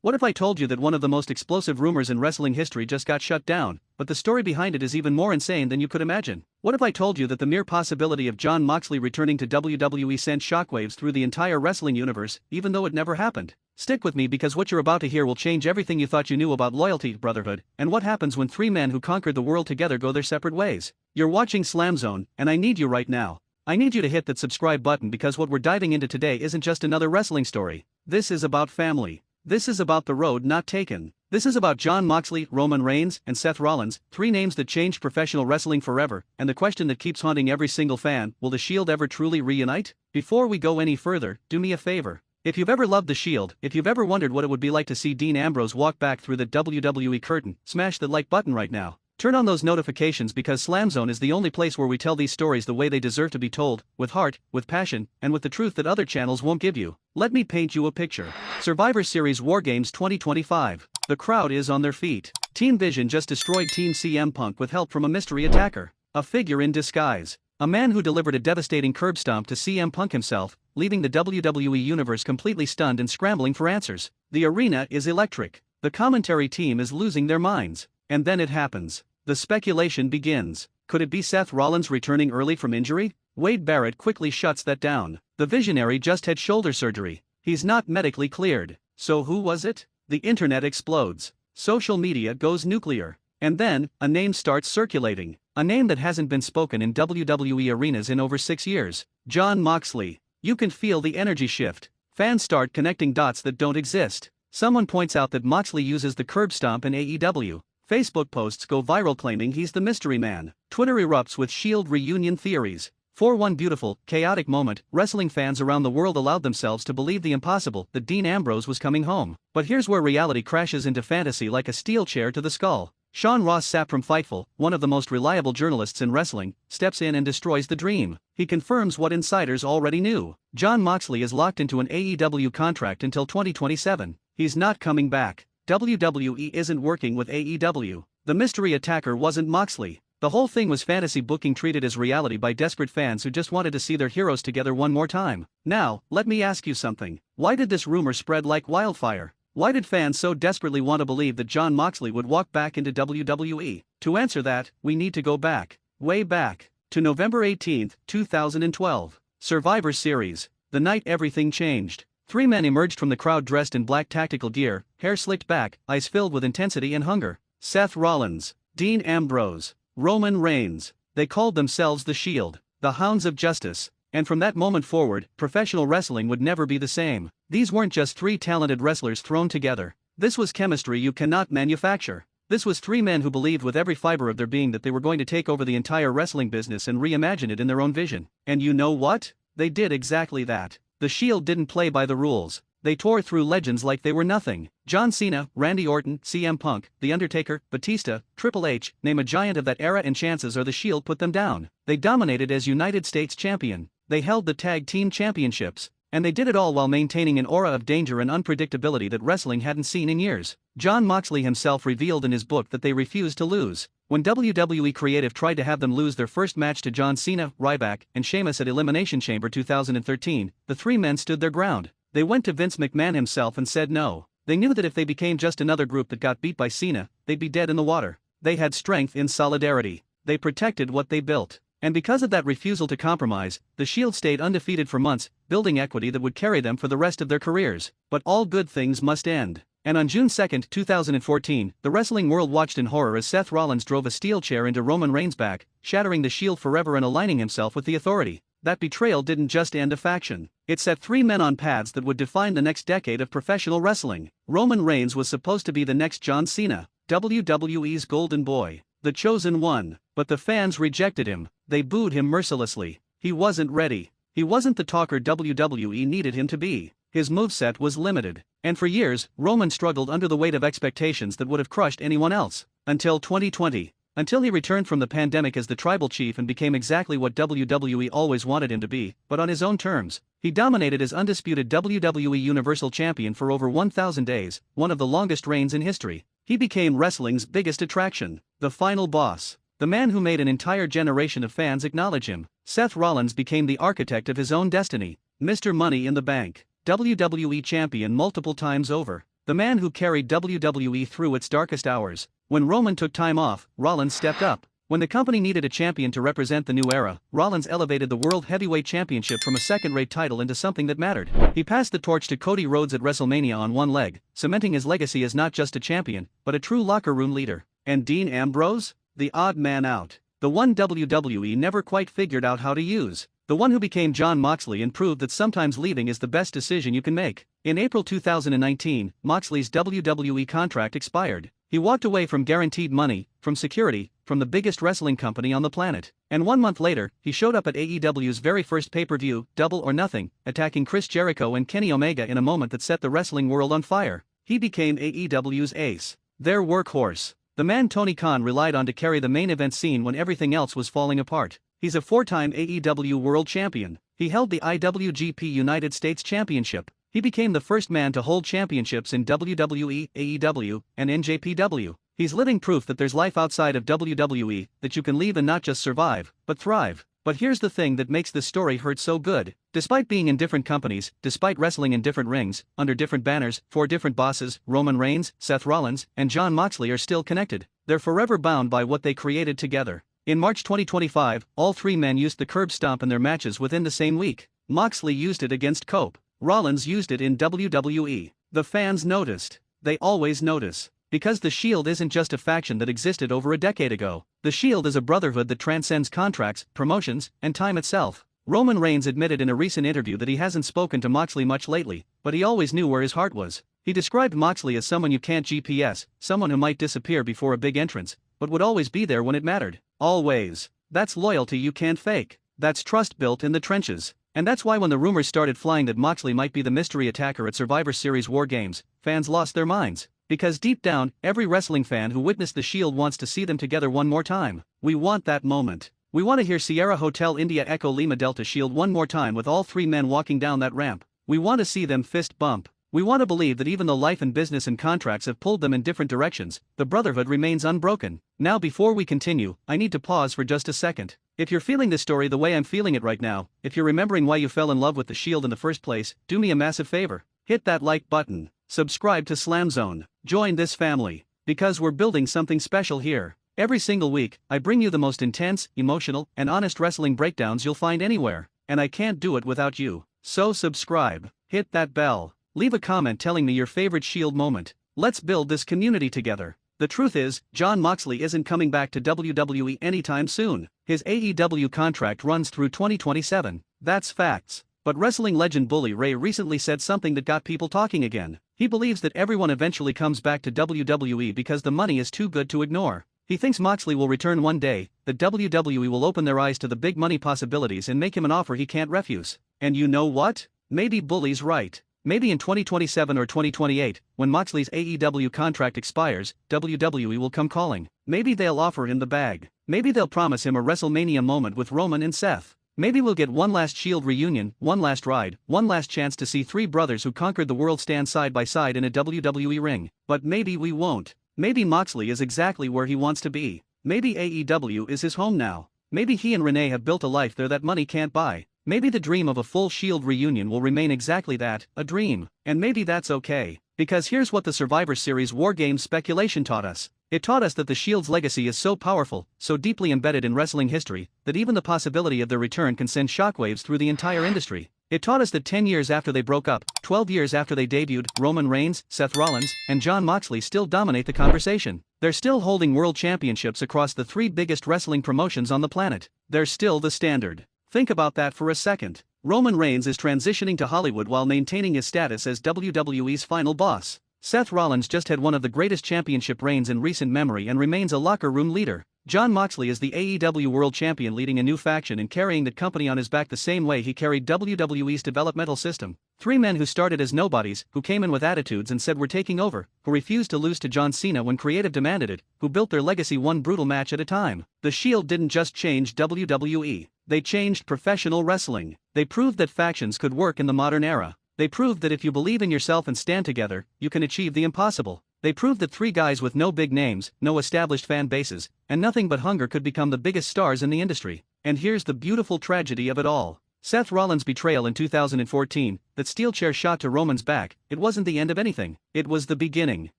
What if I told you that one of the most explosive rumors in wrestling history just got shut down, but the story behind it is even more insane than you could imagine? What if I told you that the mere possibility of Jon Moxley returning to WWE sent shockwaves through the entire wrestling universe, even though it never happened? Stick with me because what you're about to hear will change everything you thought you knew about loyalty, brotherhood, and what happens when three men who conquered the world together go their separate ways. You're watching SLAMZONE, and I need you right now. I need you to hit that subscribe button because what we're diving into today isn't just another wrestling story. This is about family. This is about the road not taken. This is about Jon Moxley, Roman Reigns, and Seth Rollins, three names that changed professional wrestling forever, and the question that keeps haunting every single fan: will the Shield ever truly reunite? Before we go any further, do me a favor. If you've ever loved the Shield, if you've ever wondered what it would be like to see Dean Ambrose walk back through the WWE curtain, smash the like button right now. Turn on those notifications because SLAMZONE is the only place where we tell these stories the way they deserve to be told, with heart, with passion, and with the truth that other channels won't give you. Let me paint you a picture. Survivor Series War Games 2025. The crowd is on their feet. Team Vision just destroyed Team CM Punk with help from a mystery attacker, a figure in disguise, a man who delivered a devastating curb stomp to CM Punk himself, leaving the WWE Universe completely stunned and scrambling for answers. The arena is electric. The commentary team is losing their minds. And then it happens. The speculation begins. Could it be Seth Rollins returning early from injury? Wade Barrett quickly shuts that down. The Visionary just had shoulder surgery. He's not medically cleared. So who was it? The internet explodes. Social media goes nuclear. And then, a name starts circulating. A name that hasn't been spoken in WWE arenas in over 6 years. Jon Moxley. You can feel the energy shift. Fans start connecting dots that don't exist. Someone points out that Moxley uses the curb stomp in AEW. Facebook posts go viral claiming he's the mystery man. Twitter erupts with Shield reunion theories. For one beautiful, chaotic moment, wrestling fans around the world allowed themselves to believe the impossible, that Dean Ambrose was coming home. But here's where reality crashes into fantasy like a steel chair to the skull. Sean Ross Sapp from Fightful, one of the most reliable journalists in wrestling, steps in and destroys the dream. He confirms what insiders already knew. Jon Moxley is locked into an AEW contract until 2027. He's not coming back. WWE isn't working with AEW. The mystery attacker wasn't Moxley. The whole thing was fantasy booking treated as reality by desperate fans who just wanted to see their heroes together one more time. Now, let me ask you something. Why did this rumor spread like wildfire? Why did fans so desperately want to believe that Jon Moxley would walk back into WWE? To answer that, we need to go back, way back, to November 18, 2012. Survivor Series. The night everything changed. Three men emerged from the crowd dressed in black tactical gear, hair slicked back, eyes filled with intensity and hunger. Seth Rollins, Dean Ambrose, Roman Reigns. They called themselves the Shield, the Hounds of Justice. And from that moment forward, professional wrestling would never be the same. These weren't just three talented wrestlers thrown together. This was chemistry you cannot manufacture. This was three men who believed with every fiber of their being that they were going to take over the entire wrestling business and reimagine it in their own vision. And you know what? They did exactly that. The Shield didn't play by the rules. They tore through legends like they were nothing. John Cena, Randy Orton, CM Punk, The Undertaker, Batista, Triple H, name a giant of that era and chances are the Shield put them down. They dominated as United States champion. They held the tag team championships. And they did it all while maintaining an aura of danger and unpredictability that wrestling hadn't seen in years. Jon Moxley himself revealed in his book that they refused to lose. When WWE Creative tried to have them lose their first match to John Cena, Ryback, and Sheamus at Elimination Chamber 2013, the three men stood their ground. They went to Vince McMahon himself and said no. They knew that if they became just another group that got beat by Cena, they'd be dead in the water. They had strength in solidarity. They protected what they built. And because of that refusal to compromise, the Shield stayed undefeated for months, building equity that would carry them for the rest of their careers. But all good things must end. And on June 2, 2014, the wrestling world watched in horror as Seth Rollins drove a steel chair into Roman Reigns' back, shattering the Shield forever and aligning himself with the Authority. That betrayal didn't just end a faction. It set three men on paths that would define the next decade of professional wrestling. Roman Reigns was supposed to be the next John Cena, WWE's golden boy, the chosen one. But the fans rejected him. They booed him mercilessly. He wasn't ready. He wasn't the talker WWE needed him to be. His moveset was limited. And for years, Roman struggled under the weight of expectations that would have crushed anyone else. Until 2020. Until he returned from the pandemic as the tribal chief and became exactly what WWE always wanted him to be, but on his own terms. He dominated as undisputed WWE Universal Champion for over 1,000 days, one of the longest reigns in history. He became wrestling's biggest attraction, the final boss. The man who made an entire generation of fans acknowledge him. Seth Rollins became the architect of his own destiny. Mr. Money in the Bank. WWE champion multiple times over. The man who carried WWE through its darkest hours. When Roman took time off, Rollins stepped up. When the company needed a champion to represent the new era, Rollins elevated the World Heavyweight Championship from a second-rate title into something that mattered. He passed the torch to Cody Rhodes at WrestleMania on one leg, cementing his legacy as not just a champion, but a true locker room leader. And Dean Ambrose? The odd man out. The one WWE never quite figured out how to use. The one who became Jon Moxley and proved that sometimes leaving is the best decision you can make. In April 2019, Moxley's WWE contract expired. He walked away from guaranteed money, from security, from the biggest wrestling company on the planet. And 1 month later, he showed up at AEW's very first pay-per-view, Double or Nothing, attacking Chris Jericho and Kenny Omega in a moment that set the wrestling world on fire. He became AEW's ace. Their workhorse. The man Tony Khan relied on to carry the main event scene when everything else was falling apart. He's a 4-time AEW World Champion. He held the IWGP United States Championship. He became the first man to hold championships in WWE, AEW, and NJPW. He's living proof that there's life outside of WWE, that you can leave and not just survive, but thrive. But here's the thing that makes this story hurt so good. Despite being in different companies, despite wrestling in different rings, under different banners, 4 different bosses, Roman Reigns, Seth Rollins, and Jon Moxley are still connected. They're forever bound by what they created together. In March 2025, all 3 men used the curb stomp in their matches within the same week. Moxley used it against Cope. Rollins used it in WWE. The fans noticed. They always notice. Because the Shield isn't just a faction that existed over a decade ago. The Shield is a brotherhood that transcends contracts, promotions, and time itself. Roman Reigns admitted in a recent interview that he hasn't spoken to Moxley much lately, but he always knew where his heart was. He described Moxley as someone you can't GPS, someone who might disappear before a big entrance, but would always be there when it mattered. Always. That's loyalty you can't fake. That's trust built in the trenches. And that's why when the rumors started flying that Moxley might be the mystery attacker at Survivor Series War Games, fans lost their minds. Because deep down, every wrestling fan who witnessed the Shield wants to see them together one more time. We want that moment. We want to hear Sierra Hotel India Echo Lima Delta Shield one more time with all 3 men walking down that ramp. We want to see them fist bump. We want to believe that even though life and business and contracts have pulled them in different directions, the brotherhood remains unbroken. Now before we continue, I need to pause for just a second. If you're feeling this story the way I'm feeling it right now, if you're remembering why you fell in love with the Shield in the first place, do me a massive favor. Hit that like button. Subscribe to SLAMZONE. Join this family. Because we're building something special here. Every single week, I bring you the most intense, emotional, and honest wrestling breakdowns you'll find anywhere. And I can't do it without you. So subscribe. Hit that bell. Leave a comment telling me your favorite Shield moment. Let's build this community together. The truth is, Jon Moxley isn't coming back to WWE anytime soon. His AEW contract runs through 2027. That's facts. But wrestling legend Bully Ray recently said something that got people talking again. He believes that everyone eventually comes back to WWE because the money is too good to ignore. He thinks Moxley will return one day, that WWE will open their eyes to the big money possibilities and make him an offer he can't refuse. And you know what? Maybe Bully's right. Maybe in 2027 or 2028, when Moxley's AEW contract expires, WWE will come calling. Maybe they'll offer him the bag. Maybe they'll promise him a WrestleMania moment with Roman and Seth. Maybe we'll get one last Shield reunion, one last ride, one last chance to see 3 brothers who conquered the world stand side by side in a WWE ring. But maybe we won't. Maybe Moxley is exactly where he wants to be. Maybe AEW is his home now. Maybe he and Renee have built a life there that money can't buy. Maybe the dream of a full Shield reunion will remain exactly that, a dream. And maybe that's okay. Because here's what the Survivor Series War Games speculation taught us. It taught us that the Shield's legacy is so powerful, so deeply embedded in wrestling history, that even the possibility of their return can send shockwaves through the entire industry. It taught us that 10 years after they broke up, 12 years after they debuted, Roman Reigns, Seth Rollins, and Jon Moxley still dominate the conversation. They're still holding world championships across the 3 biggest wrestling promotions on the planet. They're still the standard. Think about that for a second. Roman Reigns is transitioning to Hollywood while maintaining his status as WWE's final boss. Seth Rollins just had one of the greatest championship reigns in recent memory and remains a locker room leader. Jon Moxley is the AEW World Champion leading a new faction and carrying that company on his back the same way he carried WWE's developmental system. 3 men who started as nobodies, who came in with attitudes and said we're taking over, who refused to lose to John Cena when creative demanded it, who built their legacy one brutal match at a time. The Shield didn't just change WWE. They changed professional wrestling. They proved that factions could work in the modern era. They proved that if you believe in yourself and stand together, you can achieve the impossible. They proved that 3 guys with no big names, no established fan bases, and nothing but hunger could become the biggest stars in the industry. And here's the beautiful tragedy of it all. Seth Rollins' betrayal in 2014, that steel chair shot to Roman's back, it wasn't the end of anything, it was the beginning.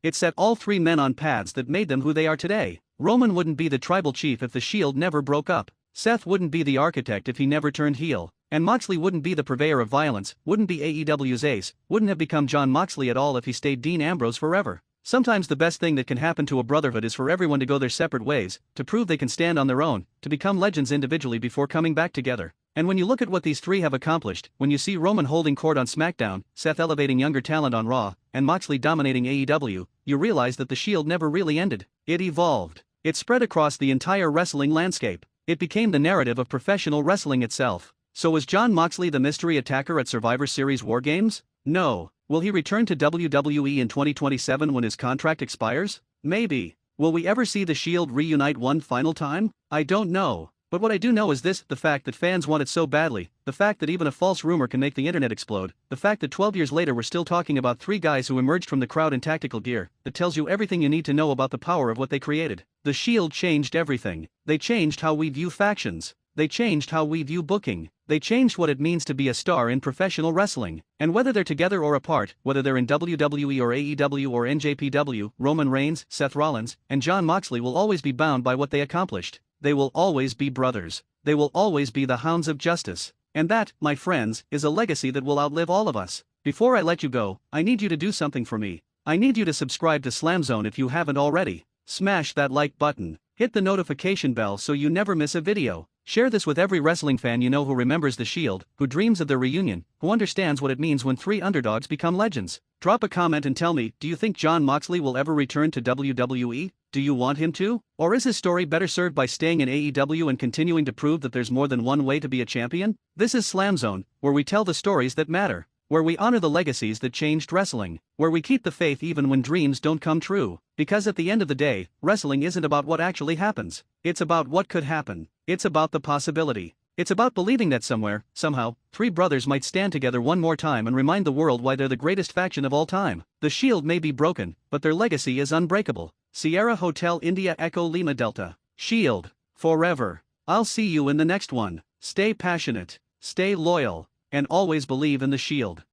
It set all three men on paths that made them who they are today. Roman wouldn't be the tribal chief if the Shield never broke up. Seth wouldn't be the architect if he never turned heel. And Moxley wouldn't be the purveyor of violence, wouldn't be AEW's ace, wouldn't have become Jon Moxley at all if he stayed Dean Ambrose forever. Sometimes the best thing that can happen to a brotherhood is for everyone to go their separate ways, to prove they can stand on their own, to become legends individually before coming back together. And when you look at what these three have accomplished, when you see Roman holding court on SmackDown, Seth elevating younger talent on Raw, and Moxley dominating AEW, you realize that the Shield never really ended. It evolved. It spread across the entire wrestling landscape. It became the narrative of professional wrestling itself. So was Jon Moxley the mystery attacker at Survivor Series War Games? No. Will he return to WWE in 2027 when his contract expires? Maybe. Will we ever see the Shield reunite one final time? I don't know. But what I do know is this: the fact that fans want it so badly, the fact that even a false rumor can make the internet explode, the fact that 12 years later we're still talking about three guys who emerged from the crowd in tactical gear, that tells you everything you need to know about the power of what they created. The Shield changed everything. They changed how we view factions. They changed how we view booking. They changed what it means to be a star in professional wrestling. And whether they're together or apart, whether they're in WWE or AEW or NJPW, Roman Reigns, Seth Rollins, and Jon Moxley will always be bound by what they accomplished. They will always be brothers. They will always be the hounds of justice. And that, my friends, is a legacy that will outlive all of us. Before I let you go, I need you to do something for me. I need you to subscribe to SLAMZONE if you haven't already. Smash that like button. Hit the notification bell so you never miss a video. Share this with every wrestling fan you know who remembers the Shield, who dreams of their reunion, who understands what it means when three underdogs become legends. Drop a comment and tell me, do you think Jon Moxley will ever return to WWE? Do you want him to? Or is his story better served by staying in AEW and continuing to prove that there's more than one way to be a champion? This is SLAMZONE, where we tell the stories that matter, where we honor the legacies that changed wrestling, where we keep the faith even when dreams don't come true. Because at the end of the day, wrestling isn't about what actually happens. It's about what could happen. It's about the possibility. It's about believing that somewhere, somehow, three brothers might stand together one more time and remind the world why they're the greatest faction of all time. The Shield may be broken, but their legacy is unbreakable. Sierra Hotel India Echo Lima Delta. Shield. Forever. I'll see you in the next one. Stay passionate, stay loyal, and always believe in the Shield.